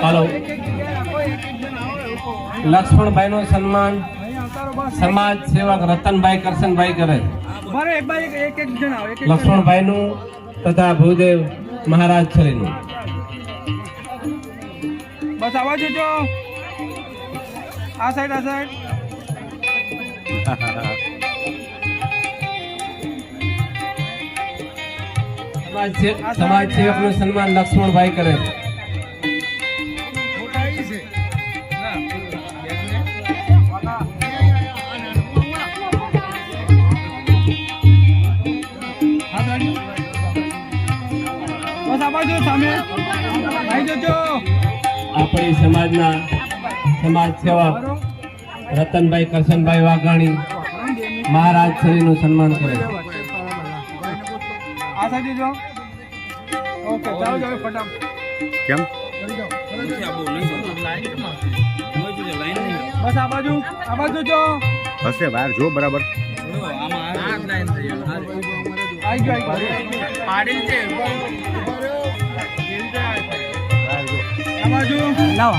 Hello Lakshman भाई no सम्मान समाज सेवक रतन भाई करशन भाई करे लक्ष्मण भाई नु तथा भूदेव महाराज छरी नु बस आवाज जो आ साइड समाज सेवक नु सम्मान लक्ष्मण भाई करे अपनी समाजना समाज सेवक रतन भाई करशन भाई वाघाणी महाराज श्री नु सम्मान करे કેમ બસ આ બાજુ જો હશે બહાર જો બરાબર આવી ગયો પાડેલ છે આ બાજુ લાવો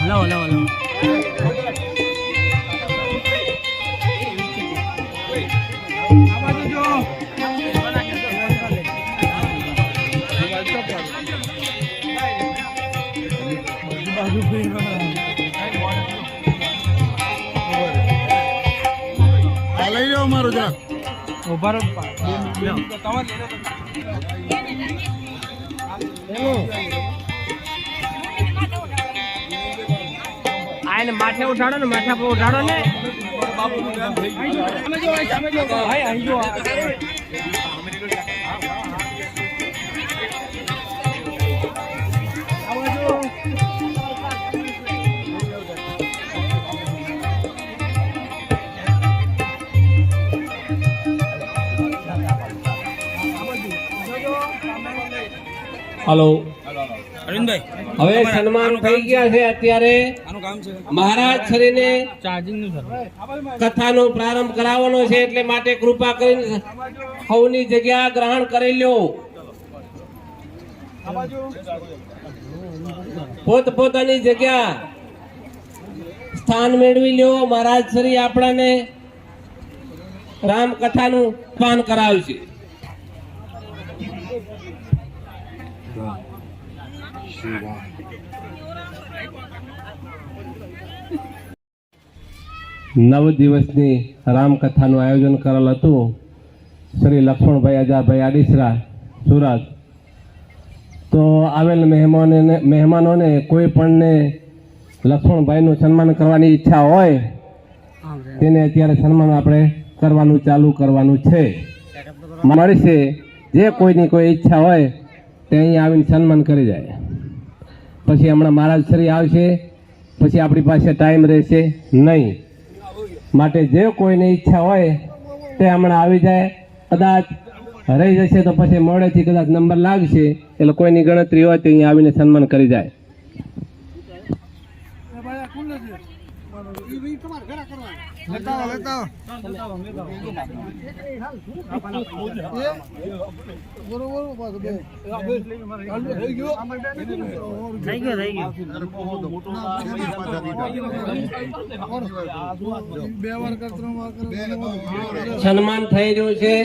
લઈ જાઓ મારું જરાક ઉભા રહો આને માથે ઉઠાડો ને માથા પર ઉઠાડો ને हेलो અરવિંદભાઈ હવે સન્માન થઈ ગયા છે અત્યારે મહારાજ શ્રીને કથાનો પ્રારંભ કરાવવાનો છે એટલે માટે કૃપા કરીને સૌની જગ્યા ગ્રહણ કરી લો પોતપોતાની જગ્યા સ્થાન મેળવી લ્યો મહારાજ શ્રી આપણને રામ કથાનું પાન કરાવશે નવ દિવસની રામકથાનું આયોજન કરેલ હતું શ્રી લક્ષ્મણભાઈ અજાભાઈ આડીસરા સુરત તો આવેલ મહેમાનોને કોઈ પણને લક્ષ્મણભાઈનું સન્માન કરવાની ઈચ્છા હોય તેને અત્યારે સન્માન આપણે કરવાનું ચાલુ કરવાનું છે મળશે જે કોઈની કોઈ ઈચ્છા હોય તે અહીં આવીને સન્માન કરી જાય પછી હમણાં મહારાજ શ્રી આવશે પછી આપણી પાસે ટાઈમ રહેશે નહીં માટે જે કોઈને ઈચ્છા હોય તે હમણાં આવી જાય કદાચ રહી જશે તો પછી મોડેથી કદાચ નંબર લાગશે એટલે કોઈની ગણતરી હોય તો અહીં આવીને સન્માન કરી જાય સન્માન થઈ રહ્યું છે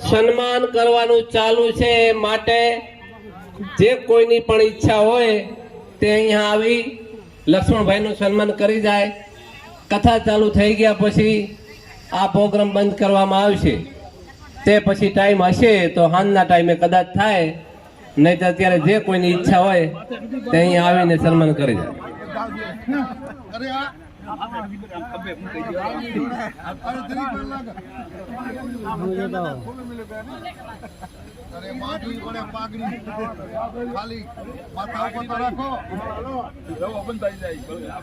સન્માન કરવાનું ચાલુ છે માટે જે કોઈની પણ ઈચ્છા હોય તે અહીંયા આવી લક્ષ્મણભાઈ નું સન્માન કરી જાય કથા ચાલુ થઈ ગયા પછી આ પ્રોગ્રામ બંધ કરવામાં આવશે તે પછી ટાઈમ હશે તો સાંજના ટાઈમે કદાચ થાય નહીં તો અત્યારે જે કોઈની ઈચ્છા હોય તે અહીંયા આવીને સન્માન કરી જાય અરે માટી કોને પાઘડી ખાલી માથા ઉપર તો રાખો બંધ થઈ જાય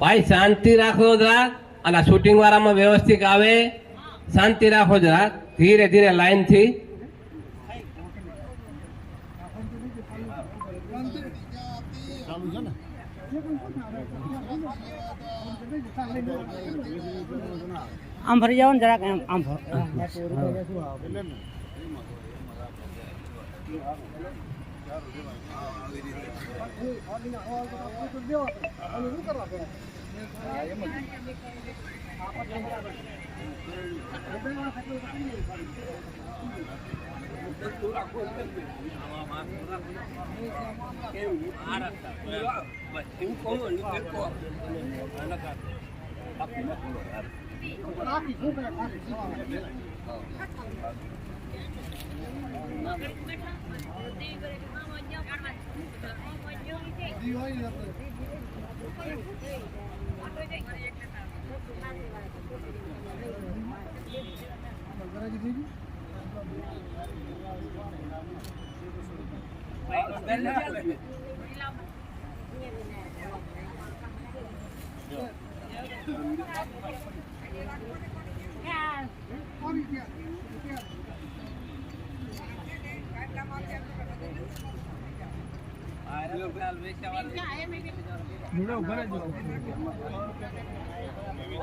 ભાઈ શાંતિ રાખો જરા, અને શૂટિંગ વાળામાં વ્યવસ્થિત આવે, શાંતિ રાખો જરા, ધીરે ધીરે લાઈન થી. આમ ફરી જાવ ને જરાક આમ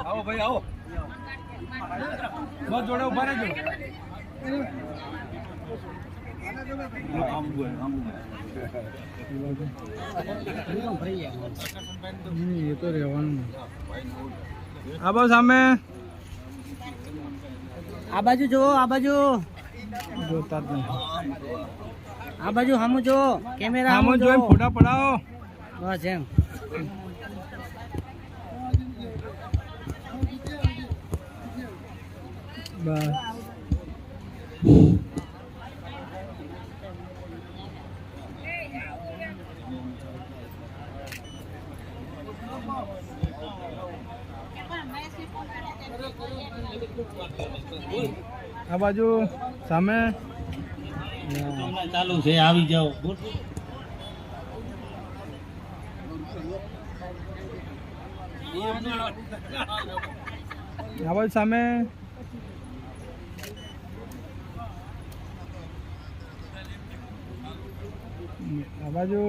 આવો ભાઈ આવો, બસ જોડે ઉભા રહેજો. એ તો રહેવાનું. આ બસ સામે આ બાજુ જુઓ, આ બાજુ જોતા જ નહીં. આ બાજુ સામું જો, કેમેરા સામું જોઈને ફોટા પડાવો. બસ એમ. બસ આ બાજુ સામે ચાલુ છે, આવી જાઓ. આ બાજુ સામે આ બાજુ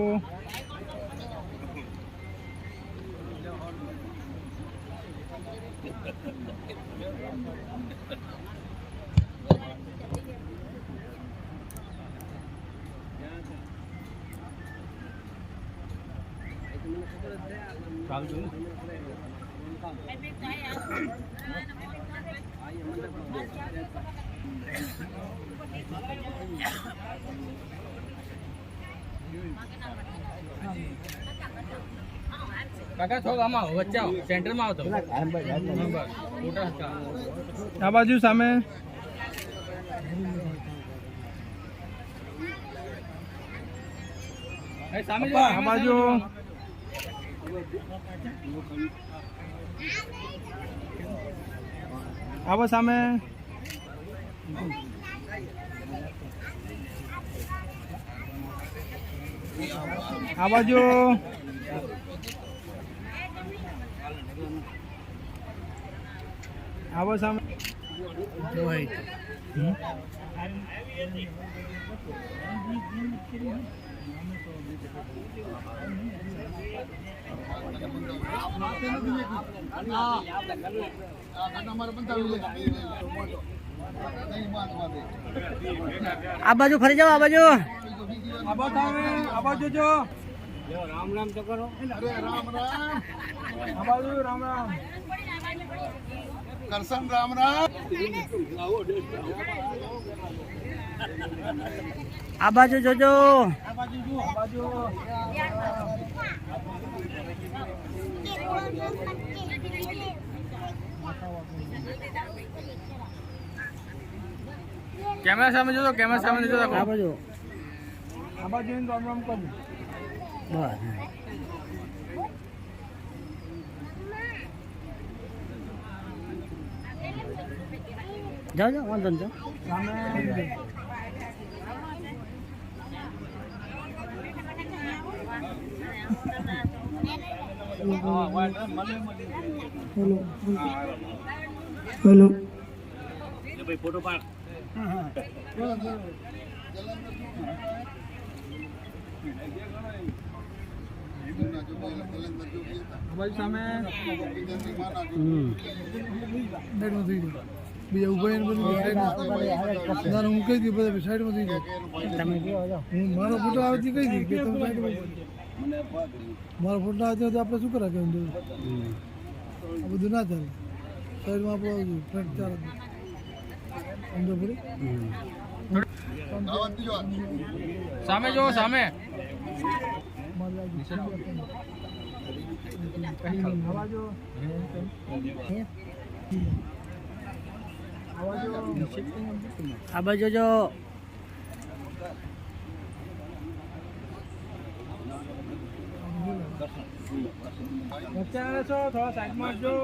કાકા થોડું આમાં વચ્ચે આવો, સેન્ટરમાં આવતો. આ બાજુ સામે આ બાજુ આવો સામે આ બાજુ આવો સામે આ બાજુ ફરી જાઓ, આ બાજુ આ બાજુ જો. રામ રામ તો કરો. રામ રામ. આ બાજુ રામ રામ. કરશન રામ રામ. આ બાજુ જોજો. કેમેરા સામે જોજો, કેમેરા સામે જોજો. આ બાજુ આ બાજુ રામ રામ કરજો. બસ. જાઓ જાઓ વાંધો નહીં, જાઓ. હેલો સામે બીજા ઉભા એને બધું સાઈડમાં હું કહી દઉં બધા સાઈડમાં થઈ જાય. તમે કયો જાઓ. હું મારો ફોટો આવતી કહી દઉં કે તમે સાઈડમાં મારો ફોટો આવતી હોય તો આપણે શું કરા કે આ બધું ના ચાલે. સાઈડમાં આપણે આવતું ફ્રન્ટ ચાલે સમજો પડે. દાવત બીજો હાથ. સામે જો, સામે. આ બાજુ જો. વચ્ચે છો, થોડા સાઈડમાં જો.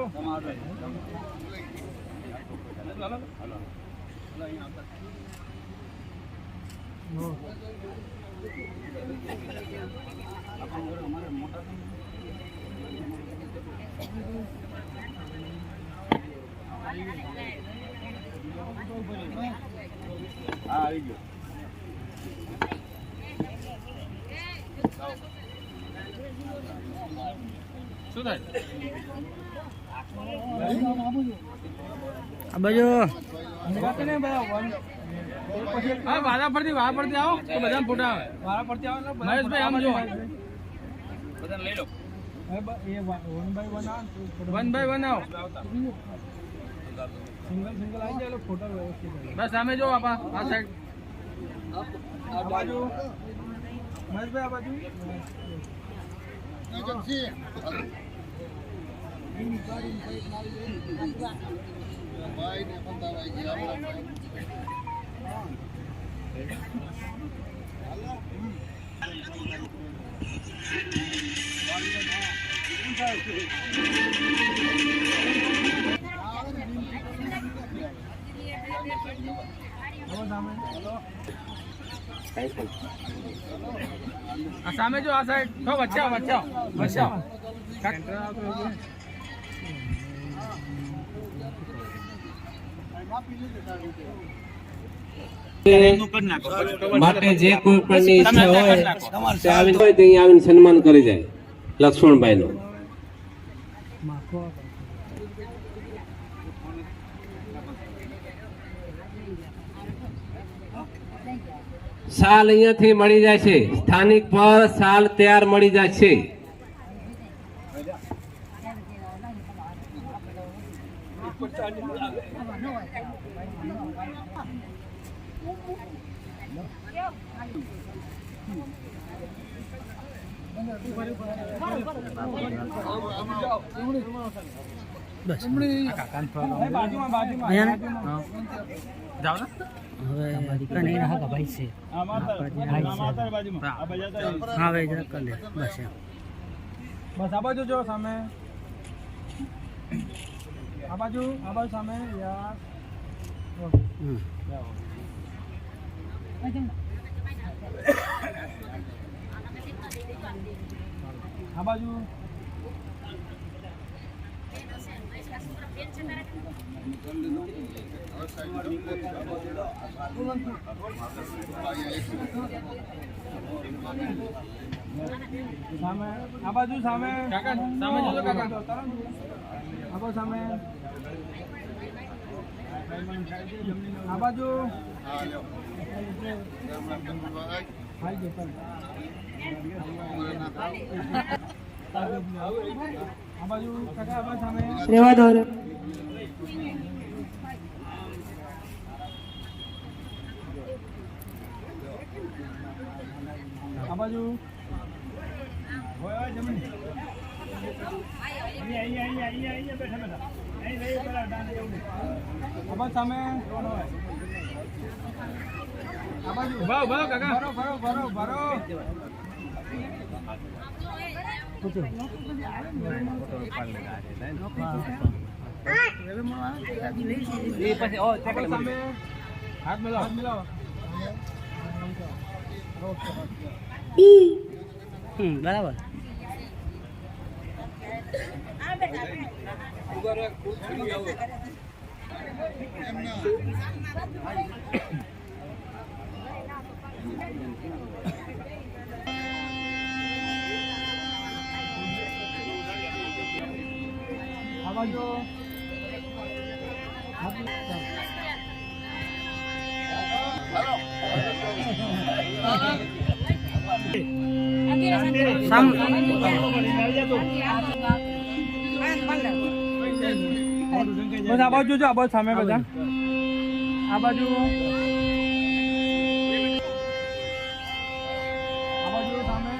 શું થાય? આ બાજુ હા, વારા પરથી આવો તો બધા ફોટા આવે. વારા પરથી આવો. મહેશભાઈ આમ જો, બધાને લઈ લો. વન બાય વન આવો. સિંગલ આવી જાય ફોટા વ્યવસ્થિત. બસ સામે જો, આ સાઈડ. આ બાજુ મહેશભાઈ, આ બાજુ. જમશી. ભાઈ ને બંધાવાઈ ગયા આપણા આ સામે જો, આ સાઈડ. વચ્ચે આવો, વચ્ચે આવો, વચ્ચે આવો. માટે જે કોઈ પણ ઈચ્છા હોય તે આવીને હોય તો અહીં આવીને સન્માન કરી જાય લક્ષ્મણભાઈ નું. સાલ અહીંયાથી મળી જાય છે. સ્થાનિક પર સાલ તૈયાર મળી જાય છે. બસ જાઓ ને. હવે કને હા ભાઈ છે. હા ભાઈ જરા કર લે. બસ એમ. બસ આ બાજુ જો, સામે. આ બાજુ સામે. યાર આ બાજુ. સામે આ બાજુ, સામે. કાકા સામે જોજો, કાકા. આ બાજુ સામે. આ બાજુ. હા લ્યો. આ બાજુ કાકા, આ બાજુ સામે. રેવા દો રે. બાજુ આબા સામે ઉભા ઉભા કાકા ભરો હાથ મિલાવો બરાબર આ બાજુ બસ આ બાજુ જો આ બાજુ સામે બધા આ બાજુ સામે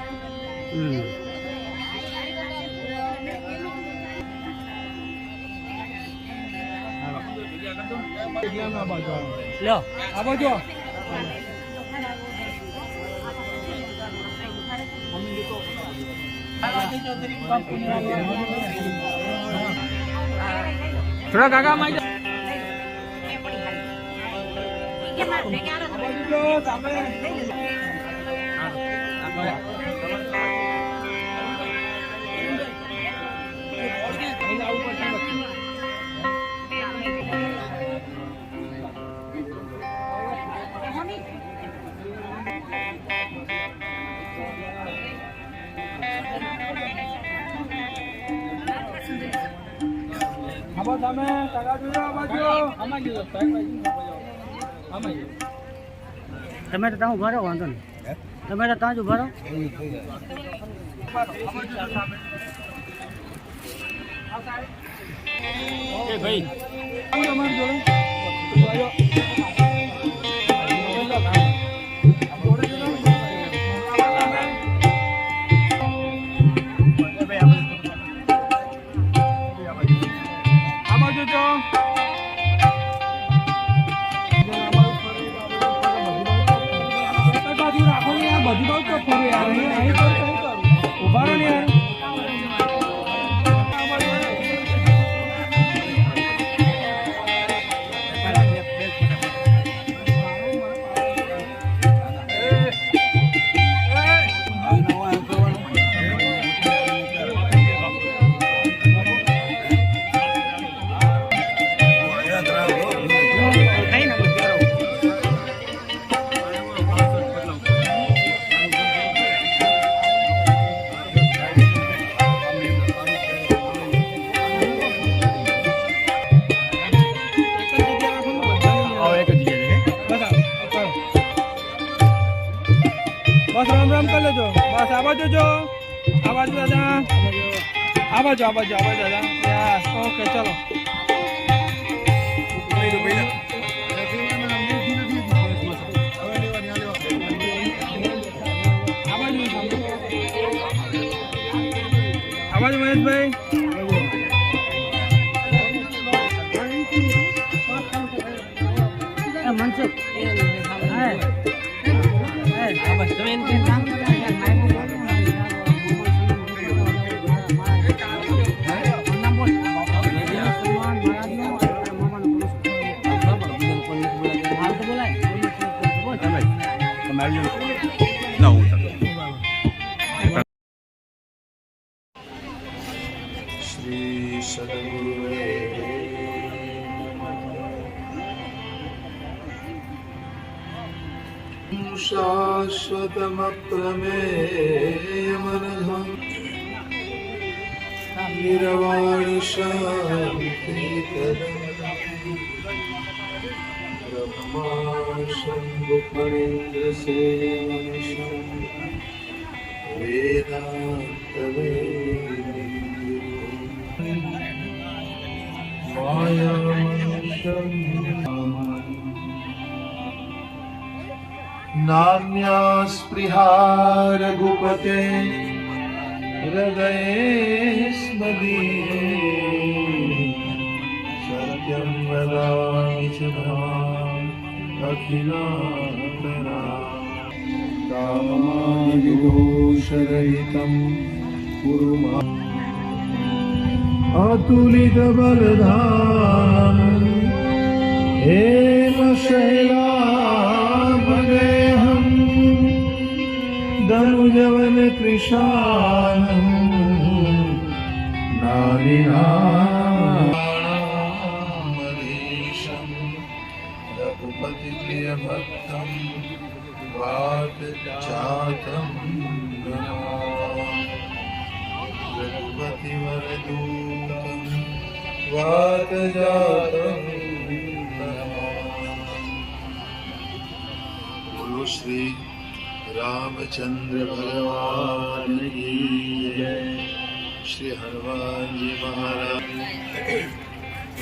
લ્યો આ બાજુ થોડા કાકા માં તમે કાકા જોજો આ બાજુ આમાં ગયો તમે તો ત્યાં ઉભા રહો વાંધો નહીં તમે તો ત્યાં જ ઉભા રહો ભાઈ બધી બાજુ તો ફરે યાર ઉભા રહો ને યાર બસ રામ રામ કરી લેજો બસ આ બાજુ જો આ બાજુ દાદા આ બાજુ દાદા યસ ઓકે ચલો આ બાજુ મહેશભાઈ મનસુખ श्री सद्गुरुवे शाश्वतमप्रमेयमनघं निरवाणि शान्तिकरं ब्रह्मा शम्भुफणीन्द्रसेनमनिशं वेदान्तवेदिं नान्या स्पृहा रघुपते हृदये स्मदीये सत्यं वदामि च भवान् अखिलान्तरा कामादिदोषरहितं कुरु माम् अतुलितबलधामम् हेम शैलाभगेऽहम् धनुजवन कृशानम् नारिणामरीशम् रघुपतिप्रियभक्तं वातजातं रघुपतिवरदूतं वातजातं बोलो श्री रामचंद्र भगवान की जय। श्री हनुमान जी महाराज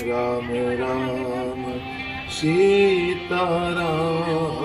राम राम सीता राम